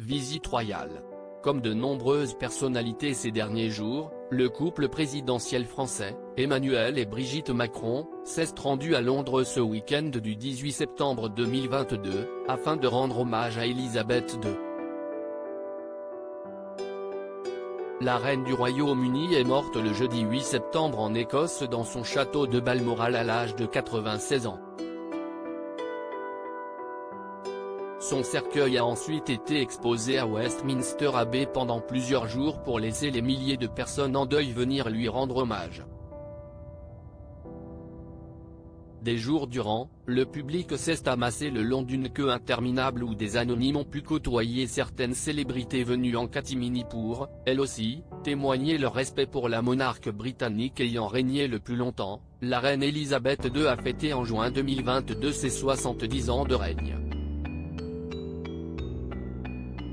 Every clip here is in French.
visite royale. Comme de nombreuses personnalités ces derniers jours, le couple présidentiel français, Emmanuel et Brigitte Macron, s'est rendu à Londres ce week-end du 18 septembre 2022, afin de rendre hommage à Elisabeth II. La reine du Royaume-Uni est morte le jeudi 8 septembre en Écosse dans son château de Balmoral à l'âge de 96 ans. Son cercueil a ensuite été exposé à Westminster Abbey pendant plusieurs jours pour laisser les milliers de personnes en deuil venir lui rendre hommage. Des jours durant, le public s'est amassé le long d'une queue interminable où des anonymes ont pu côtoyer certaines célébrités venues en catimini pour, elles aussi, témoigner leur respect pour la monarque britannique ayant régné le plus longtemps. La reine Elisabeth II a fêté en juin 2022 ses 70 ans de règne.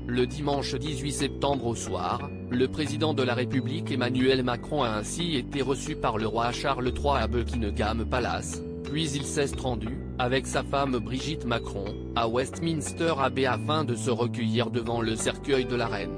Le dimanche 18 septembre au soir, le président de la République Emmanuel Macron a ainsi été reçu par le roi Charles III à Buckingham Palace, puis il s'est rendu, avec sa femme Brigitte Macron, à Westminster Abbey afin de se recueillir devant le cercueil de la reine.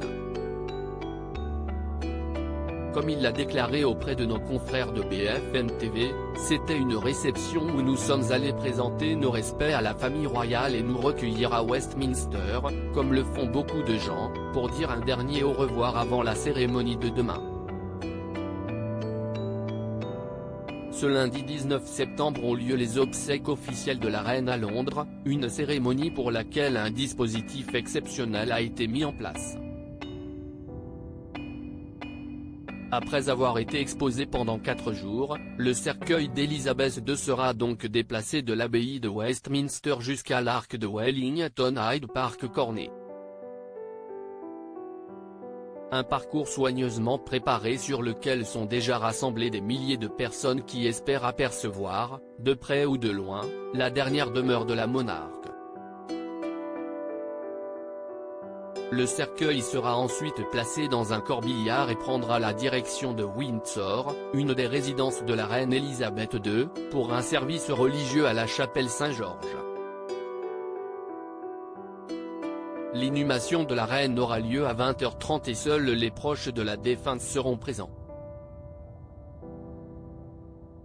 Comme il l'a déclaré auprès de nos confrères de BFM TV, c'était une réception où nous sommes allés présenter nos respects à la famille royale et nous recueillir à Westminster, comme le font beaucoup de gens, pour dire un dernier au revoir avant la cérémonie de demain. Ce lundi 19 septembre ont lieu les obsèques officielles de la reine à Londres, une cérémonie pour laquelle un dispositif exceptionnel a été mis en place. Après avoir été exposé pendant 4 jours, le cercueil d'Elisabeth II sera donc déplacé de l'abbaye de Westminster jusqu'à l'arc de Wellington Hyde Park Corner. Un parcours soigneusement préparé sur lequel sont déjà rassemblés des milliers de personnes qui espèrent apercevoir, de près ou de loin, la dernière demeure de la monarque. Le cercueil sera ensuite placé dans un corbillard et prendra la direction de Windsor, une des résidences de la reine Elisabeth II, pour un service religieux à la chapelle Saint-Georges. L'inhumation de la reine aura lieu à 20h30 et seuls les proches de la défunte seront présents.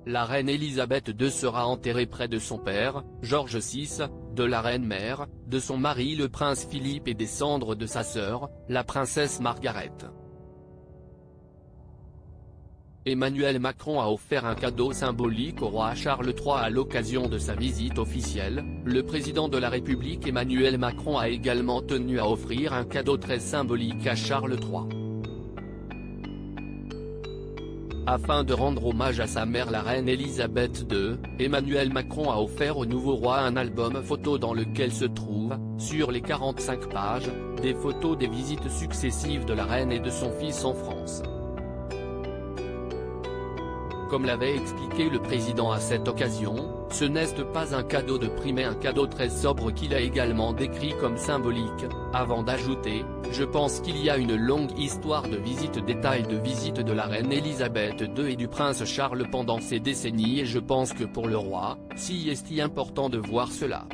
La reine Elisabeth II sera enterrée près de son père, George VI, de la reine-mère, de son mari le prince Philippe et des cendres de sa sœur, la princesse Margaret. Emmanuel Macron a offert un cadeau symbolique au roi Charles III à l'occasion de sa visite officielle. Le président de la République Emmanuel Macron a également tenu à offrir un cadeau très symbolique à Charles III. Afin de rendre hommage à sa mère la reine Elisabeth II, Emmanuel Macron a offert au nouveau roi un album photo dans lequel se trouvent, sur les 45 pages, des photos des visites successives de la reine et de son fils en France. Comme l'avait expliqué le président à cette occasion, ce n'est pas un cadeau de prix mais un cadeau très sobre qu'il a également décrit comme symbolique, avant d'ajouter « Je pense qu'il y a une longue histoire de visites détails de visites de la reine Elisabeth II et du prince Charles pendant ces décennies et je pense que pour le roi, si est important de voir cela. »